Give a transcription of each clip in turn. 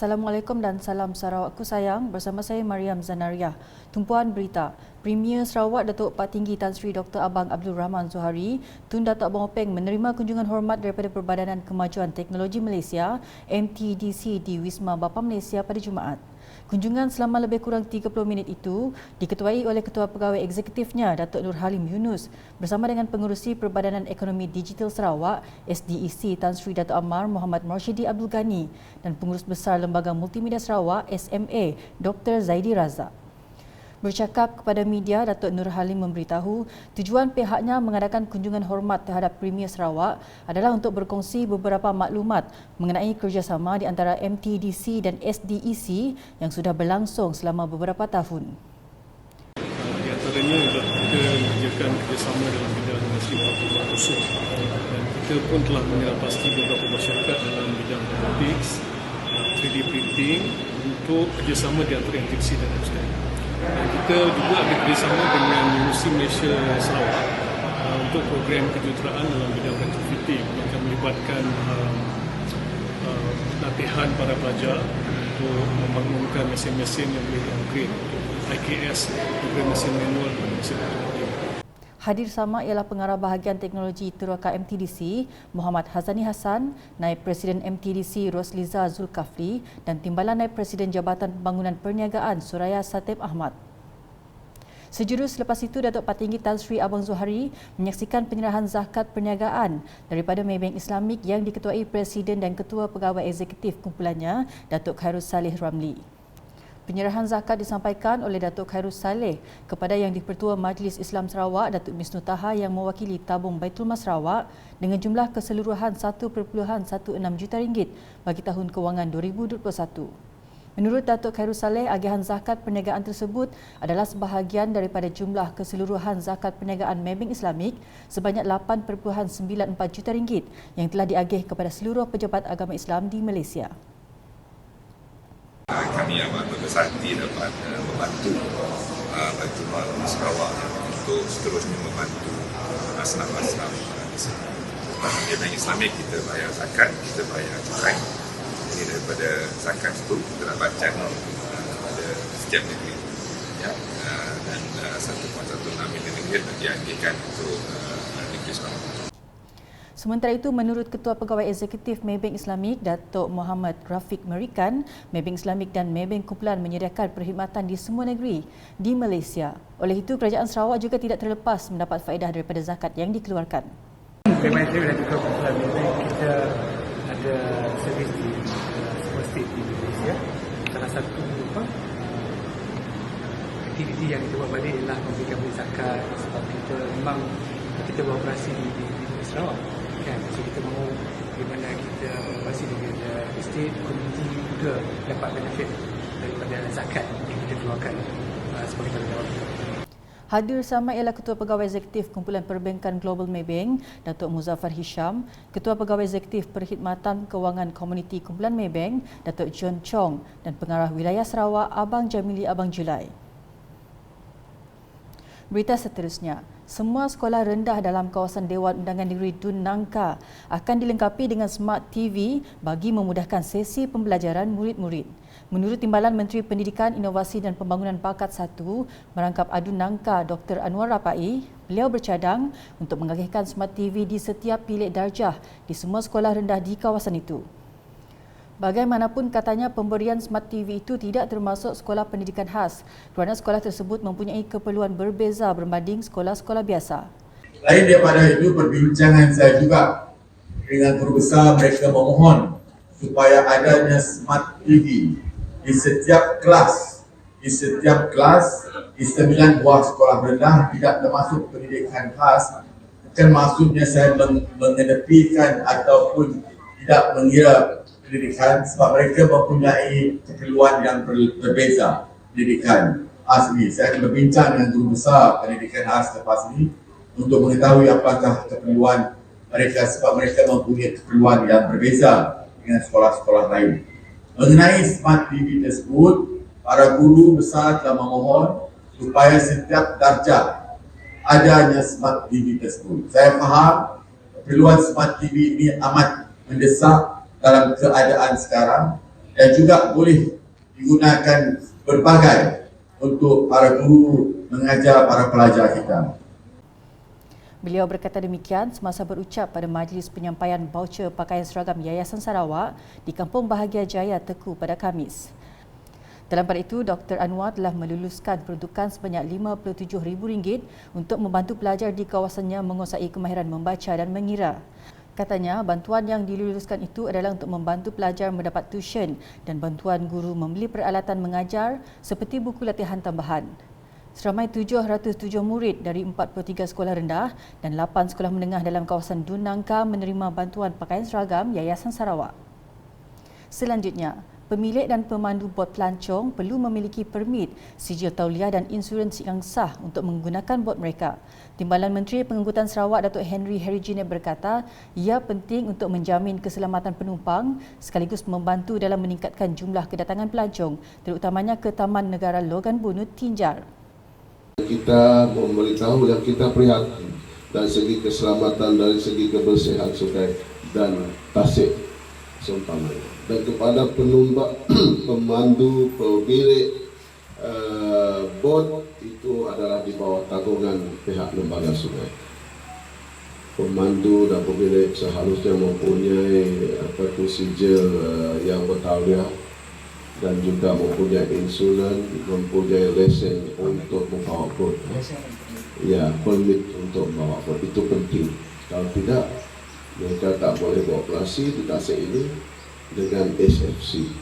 Assalamualaikum dan salam Sarawakku sayang. Bersama saya Mariam Zanaria. Tumpuan berita. Premier Sarawak Datuk Pak Tinggi Tan Sri Dr. Abang Abdul Rahman Zohari, Tun Datuk Abang Openg menerima kunjungan hormat daripada Perbadanan Kemajuan Teknologi Malaysia MTDC di Wisma Bapa Malaysia pada Jumaat. Kunjungan selama lebih kurang 30 minit itu diketuai oleh Ketua Pegawai Eksekutifnya Datuk Nur Halim Yunus bersama dengan Pengerusi Perbadanan Ekonomi Digital Sarawak SDEC Tan Sri Datuk Amar Muhammad Marsyidi Abdul Ghani dan Pengurus Besar Lembaga Multimedia Sarawak SMA Dr. Zaidi Razak. Bercakap kepada media, Datuk Nur Halim memberitahu tujuan pihaknya mengadakan kunjungan hormat terhadap Premier Sarawak adalah untuk berkongsi beberapa maklumat mengenai kerjasama di antara MTDC dan SDEC yang sudah berlangsung selama beberapa tahun. Di antaranya adalah kita mengerjakan kerjasama dalam bidang industri khusus dan kita pun telah mengenal pasti beberapa masyarakat dalam bidang robotics, 3D printing untuk kerjasama di antara MTDC dan SDEC. Dan kita juga ada kerjasama dengan Universiti Malaysia Sarawak untuk program kejuruteraan dalam bidang retrofitting yang akan melibatkan latihan para pelajar untuk membangunkan mesin-mesin yang boleh di-upgrade untuk IKS, program mesin manual dan mesin automatik. Hadir sama ialah Pengarah Bahagian Teknologi Teruaka MTDC Muhammad Hazani Hassan, Naib Presiden MTDC Rosliza Zulkafli dan Timbalan Naib Presiden Jabatan Pembangunan Perniagaan Suraya Satib Ahmad. Sejurus selepas itu, Datuk Pak Tinggi Tan Sri Abang Zohari menyaksikan penyerahan zakat perniagaan daripada Maybank Islamik yang diketuai Presiden dan Ketua Pegawai Eksekutif kumpulannya, Datuk Khairul Saleh Ramli. Penyerahan zakat disampaikan oleh Datuk Khairul Saleh kepada Yang di-Pertua Majlis Islam Sarawak, Datuk Misnu Taha yang mewakili tabung Baitul Mas Sarawak dengan jumlah keseluruhan RM1.16 juta bagi tahun kewangan 2021. Menurut Datuk Khairul Saleh, agihan zakat perniagaan tersebut adalah sebahagian daripada jumlah keseluruhan zakat perniagaan Maybank Islamik sebanyak RM8.94 juta yang telah diagih kepada seluruh pejabat agama Islam di Malaysia. Kami amat berbesar hati dapat membantu Baitul Mal Sarawak untuk seterusnya membantu asnaf-asnaf di sini. Maybank Islamik kita bayar zakat, kita bayar cukai. Ini daripada zakat itu kita dapatkan pada setiap negeri. Ya, dan RM1.16 milion diagihkan untuk negeri Sarawak. Sementara itu, menurut Ketua Pegawai Eksekutif Maybank Islamik, Datuk Muhammad Rafiq Merikan, Maybank Islamik dan Maybank Kumpulan menyediakan perkhidmatan di semua negeri di Malaysia. Oleh itu, Kerajaan Sarawak juga tidak terlepas mendapat faedah daripada zakat yang dikeluarkan. Maybank dan juga Kumpulan Maybank, kita ada servis di semua state di Malaysia. Salah satu aktiviti yang kita buat balik ialah memberikan zakat sebab kita memang kita beroperasi di Sarawak. Kan, so kita mahu di mana kita beroperasi dengan estate, komuniti juga dapat benefit daripada zakat yang kita keluarkan sebagai tanggungjawab kita. Hadir sama ialah Ketua Pegawai Eksekutif Kumpulan Perbankan Global Maybank, Datuk Muzaffar Hisham, Ketua Pegawai Eksekutif Perkhidmatan Kewangan Komuniti Kumpulan Maybank, Datuk John Chong dan Pengarah Wilayah Sarawak, Abang Jamili Abang Julai. Berita seterusnya, semua sekolah rendah dalam kawasan Dewan Undangan Negeri Dun Nangka akan dilengkapi dengan Smart TV bagi memudahkan sesi pembelajaran murid-murid. Menurut Timbalan Menteri Pendidikan, Inovasi dan Pembangunan Bakat 1, Merangkap Adun Nangka Dr. Anwar Rapai, beliau bercadang untuk mengagihkan Smart TV di setiap bilik darjah di semua sekolah rendah di kawasan itu. Bagaimanapun katanya pemberian Smart TV itu tidak termasuk sekolah pendidikan khas kerana sekolah tersebut mempunyai keperluan berbeza berbanding sekolah-sekolah biasa. Lain daripada itu, perbincangan saya juga dengan guru besar, mereka memohon supaya adanya Smart TV di setiap kelas. Di 9 buah sekolah rendah tidak termasuk pendidikan khas. Bukan maksudnya saya mengedepikan ataupun tidak mengira pendidikan sebab mereka mempunyai keperluan yang berbeza pendidikan asli. Saya akan berbincang dengan guru besar pendidikan khas lepas ini untuk mengetahui apakah keperluan mereka sebab mereka mempunyai keperluan yang berbeza dengan sekolah-sekolah lain. Mengenai Smart TV tersebut, para guru besar telah memohon supaya setiap darjah adanya Smart TV tersebut. Saya faham keperluan Smart TV ini amat mendesak dalam keadaan sekarang dan juga boleh digunakan berbagai untuk para guru mengajar para pelajar kita. Beliau berkata demikian semasa berucap pada majlis penyampaian baucer pakaian seragam Yayasan Sarawak di Kampung Bahagia Jaya, Teku pada Khamis. Dalam pada itu, Dr. Anwar telah meluluskan peruntukan sebanyak RM57,000 untuk membantu pelajar di kawasannya menguasai kemahiran membaca dan mengira. Katanya, bantuan yang diluluskan itu adalah untuk membantu pelajar mendapat tuition dan bantuan guru membeli peralatan mengajar seperti buku latihan tambahan. Seramai 707 murid dari 43 sekolah rendah dan 8 sekolah menengah dalam kawasan Dun Nangka menerima bantuan pakaian seragam Yayasan Sarawak. Selanjutnya, pemilik dan pemandu bot pelancong perlu memiliki permit, sijil tauliah dan insurans yang sah untuk menggunakan bot mereka. Timbalan Menteri Pengangkutan Sarawak Datuk Henry Herigine berkata, ia penting untuk menjamin keselamatan penumpang sekaligus membantu dalam meningkatkan jumlah kedatangan pelancong, terutamanya ke Taman Negara Logan Bunut, Tinjar. Kita memberitahu yang kita prihatin dari segi keselamatan, dari segi kebersihan sungai dan tasik seumpamanya. Dan kepada penumpang, pemandu, pemilik bot itu adalah di bawah tanggungan pihak lembaga sungai. Pemandu dan pemilik seharusnya mempunyai sijil yang bertauliah dan juga mempunyai insurans, mempunyai lesen untuk membawa bot. Ya, permit untuk membawa bot itu penting. Kalau tidak, mereka tak boleh beroperasi di tasik ini dengan SFC.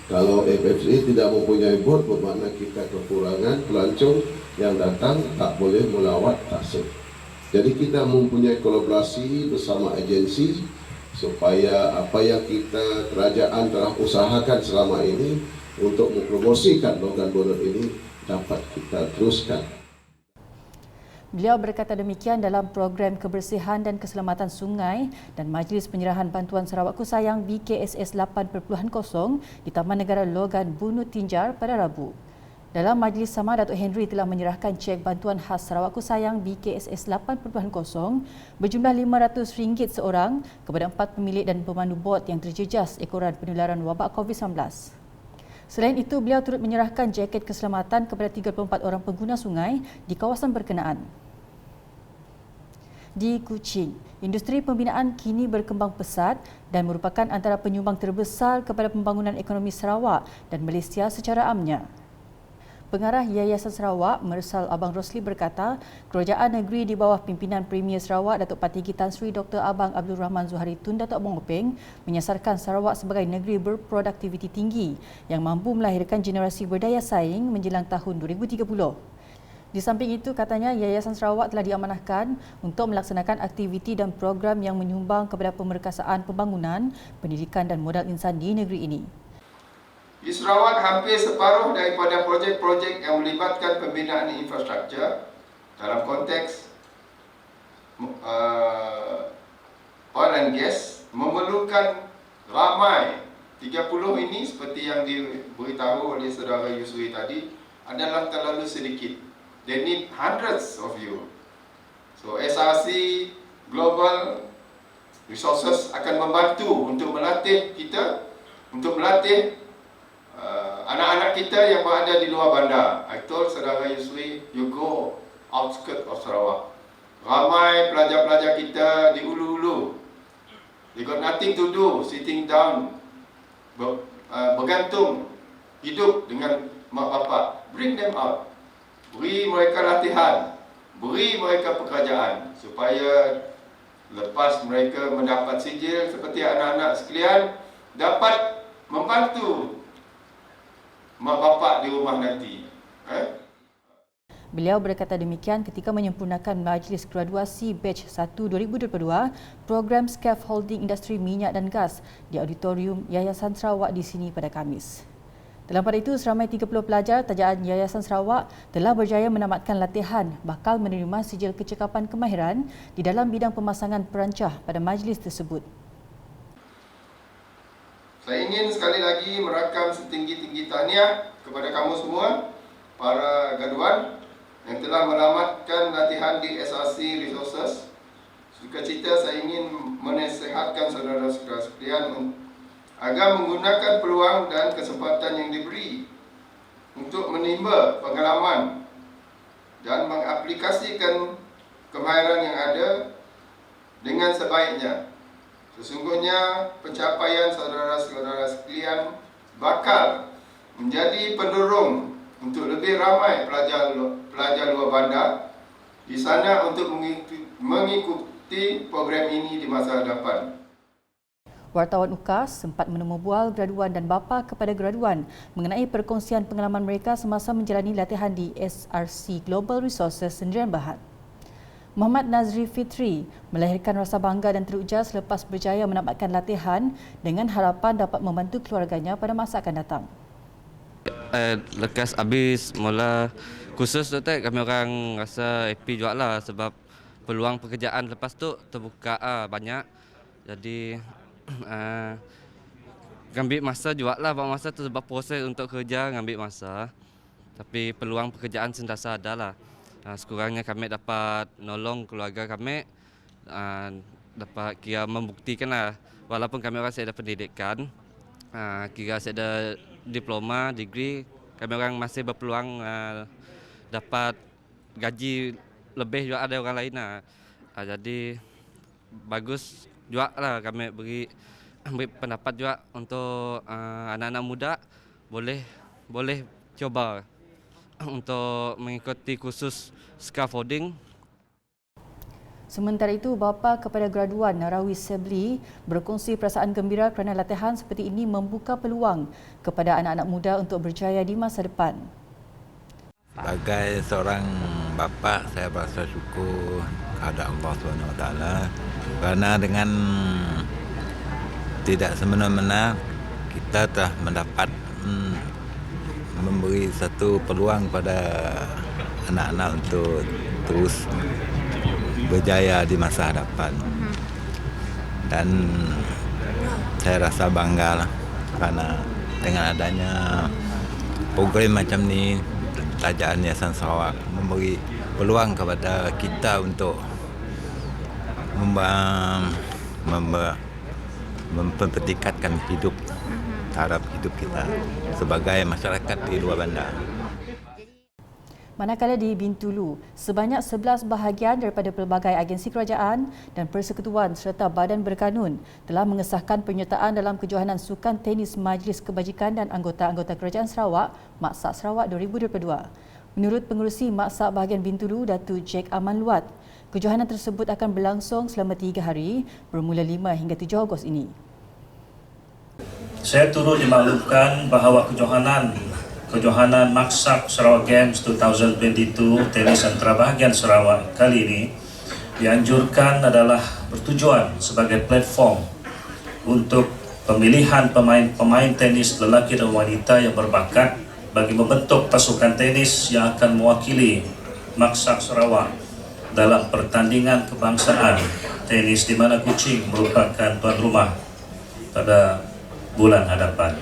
Kalau FFC tidak mempunyai bot, bermakna kita kekurangan pelancong yang datang tak boleh melawat tasik. Jadi kita mempunyai kolaborasi bersama agensi supaya apa yang kita kerajaan telah usahakan selama ini untuk mempromosikan Logan Bunut ini dapat kita teruskan. Beliau berkata demikian dalam program kebersihan dan keselamatan sungai dan Majlis Penyerahan Bantuan Sarawak Kusayang BKSS 8.0 di Taman Negara Logan Bunut, Tinjar pada Rabu. Dalam majlis sama, Datuk Henry telah menyerahkan cek bantuan khas Sarawak Kusayang BKSS 8.0 berjumlah RM500 seorang kepada 4 pemilik dan pemandu bot yang terjejas ekoran penularan wabak COVID-19. Selain itu, beliau turut menyerahkan jaket keselamatan kepada 34 orang pengguna sungai di kawasan berkenaan. Di Kuching, industri pembinaan kini berkembang pesat dan merupakan antara penyumbang terbesar kepada pembangunan ekonomi Sarawak dan Malaysia secara amnya. Pengarah Yayasan Sarawak, Mersal Abang Rosli berkata, kerajaan negeri di bawah pimpinan Premier Sarawak Datuk Patigi Tan Sri Dr. Abang Abdul Rahman Zuhari Tun Datuk Abang Openg menyasarkan Sarawak sebagai negeri berproduktiviti tinggi yang mampu melahirkan generasi berdaya saing menjelang tahun 2030. Di samping itu, katanya Yayasan Sarawak telah diamanahkan untuk melaksanakan aktiviti dan program yang menyumbang kepada pemerkasaan pembangunan, pendidikan dan modal insan di negeri ini. Di Sarawak, hampir separuh daripada projek-projek yang melibatkan pembinaan infrastruktur dalam konteks oil and gas memerlukan ramai 30 ini seperti yang diberitahu oleh saudara Yusri tadi adalah terlalu sedikit. They need hundreds of you. So SRC Global Resources akan membantu untuk melatih kita, untuk melatih anak-anak kita yang berada di luar bandar. I told saudara Yusri, you go outskirt of Sarawak. Ramai pelajar-pelajar kita di ulu-ulu. They got nothing to do, sitting down, bergantung hidup dengan mak bapak. Bring them out. Beri mereka latihan, beri mereka pekerjaan supaya lepas mereka mendapat sijil seperti anak-anak sekalian dapat membantu mak bapak di rumah nanti. Beliau berkata demikian ketika menyempurnakan Majlis Graduasi Batch 1 2022 program Scaffolding Industri Minyak dan Gas di Auditorium Yayasan Sarawak di sini pada Khamis. Dalam pada itu, seramai 30 pelajar tajaan Yayasan Sarawak telah berjaya menamatkan latihan bakal menerima sijil kecekapan kemahiran di dalam bidang pemasangan perancah pada majlis tersebut. Saya ingin sekali lagi merakam setinggi-tinggi tahniah kepada kamu semua, para graduan yang telah menamatkan latihan di SRC Resources. Sukacita saya ingin menasihatkan saudara-saudara sekalian agar menggunakan peluang dan kesempatan yang diberi untuk menimba pengalaman dan mengaplikasikan kemahiran yang ada dengan sebaiknya. Sesungguhnya pencapaian saudara-saudara sekalian bakal menjadi pendorong untuk lebih ramai pelajar luar bandar di sana untuk mengikuti program ini di masa hadapan. Wartawan UKAS sempat menemu bual graduan dan bapa kepada graduan mengenai perkongsian pengalaman mereka semasa menjalani latihan di SRC Global Resources Sendirian Berhad. Muhammad Nazri Fitri melahirkan rasa bangga dan teruja selepas berjaya menamatkan latihan dengan harapan dapat membantu keluarganya pada masa akan datang. Lekas habis mula kursus tu kami orang rasa happy juga lah sebab peluang pekerjaan lepas tu terbuka banyak. Jadi ngambil masa juga lah, masa tu sebab proses untuk kerja ngambil masa. Tapi peluang pekerjaan sentiasa ada lah. Sekurangnya kami dapat nolong keluarga kami, dapat kira membuktikan lah walaupun kami orang saya ada pendidikan, kira saya ada diploma, degree, kami orang masih berpeluang dapat gaji lebih juga ada orang lain lah. Jadi bagus juga lah kami beri pendapat juga untuk anak-anak muda boleh coba untuk mengikuti kursus scaffolding. Sementara itu, bapa kepada graduan Narawi Sebli berkongsi perasaan gembira kerana latihan seperti ini membuka peluang kepada anak-anak muda untuk berjaya di masa depan. Sebagai seorang bapa, saya berasa syukur kepada Allah SWT kerana dengan tidak semena-mena kita telah mendapat memberi satu peluang pada anak-anak untuk terus berjaya di masa hadapan. Dan saya rasa bangga lah kerana dengan adanya program macam ni, Kerajaan Yayasan Sarawak memberi peluang kepada kita untuk mempertingkatkan hidup, taraf hidup kita sebagai masyarakat di luar bandar. Manakala di Bintulu, sebanyak 11 bahagian daripada pelbagai agensi kerajaan dan persekutuan serta badan berkanun telah mengesahkan penyertaan dalam kejohanan sukan tenis Majlis Kebajikan dan anggota-anggota Kerajaan Sarawak, Maksak Sarawak 2022. Menurut pengerusi Maksak bahagian Bintulu, Datuk Jack Aman Luat, kejohanan tersebut akan berlangsung selama 3 hari bermula 5 hingga 7 Ogos ini. Saya turut dimaklumkan bahawa kejohanan Maksak Sarawak Games 2022 tenis antarabahgian Sarawak kali ini dianjurkan adalah bertujuan sebagai platform untuk pemilihan pemain tenis lelaki dan wanita yang berbakat bagi membentuk pasukan tenis yang akan mewakili Maksak Sarawak dalam pertandingan kebangsaan tenis di mana Kuching merupakan tuan rumah pada bulan hadapan.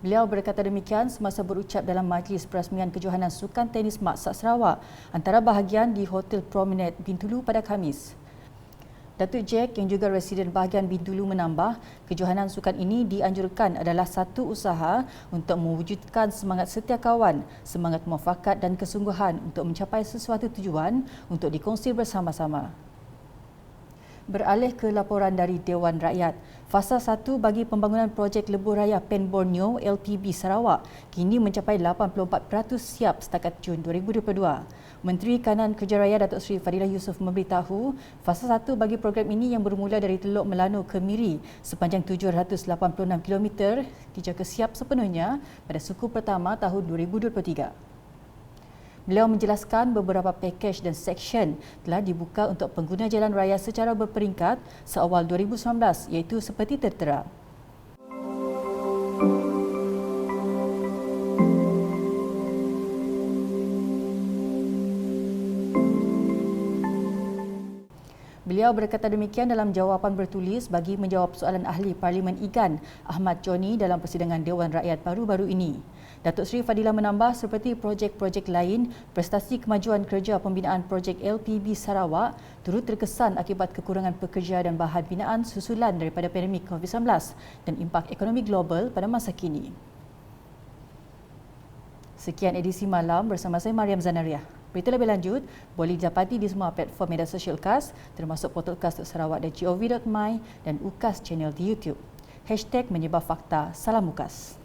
Beliau berkata demikian semasa berucap dalam majlis perasmian kejohanan sukan tenis Maksak Sarawak antara bahagian di Hotel Promenade Bintulu pada Khamis. Datuk Jack yang juga residen bahagian Bintulu menambah, kejohanan sukan ini dianjurkan adalah satu usaha untuk mewujudkan semangat setia kawan, semangat muafakat dan kesungguhan untuk mencapai sesuatu tujuan untuk dikongsi bersama-sama. Beralih ke laporan dari Dewan Rakyat, fasa 1 bagi pembangunan projek Lebuh Raya Pen Borneo LPB Sarawak kini mencapai 84% siap setakat Jun 2022. Menteri Kanan Kerja Raya Datuk Seri Fadilah Yusof memberitahu fasa 1 bagi program ini yang bermula dari Teluk Melano ke Miri sepanjang 786 km dijangka siap sepenuhnya pada suku pertama tahun 2023. Beliau menjelaskan beberapa pakej dan seksyen telah dibuka untuk pengguna jalan raya secara berperingkat seawal 2019 iaitu seperti tertera. Beliau Beliau berkata demikian dalam jawapan bertulis bagi menjawab soalan ahli Parlimen IGAN Ahmad Joni dalam persidangan Dewan Rakyat baru-baru ini. Datuk Seri Fadilah menambah seperti projek-projek lain, prestasi kemajuan kerja pembinaan projek LPB Sarawak turut terkesan akibat kekurangan pekerja dan bahan binaan susulan daripada pandemik COVID-19 dan impak ekonomi global pada masa kini. Sekian edisi malam bersama saya Mariam Zanaria. Berita lebih lanjut boleh didapati di semua platform media sosial KAS termasuk portal kas.sarawak.gov.my dan UKAS channel di YouTube. #menyebar fakta. Salam UKAS.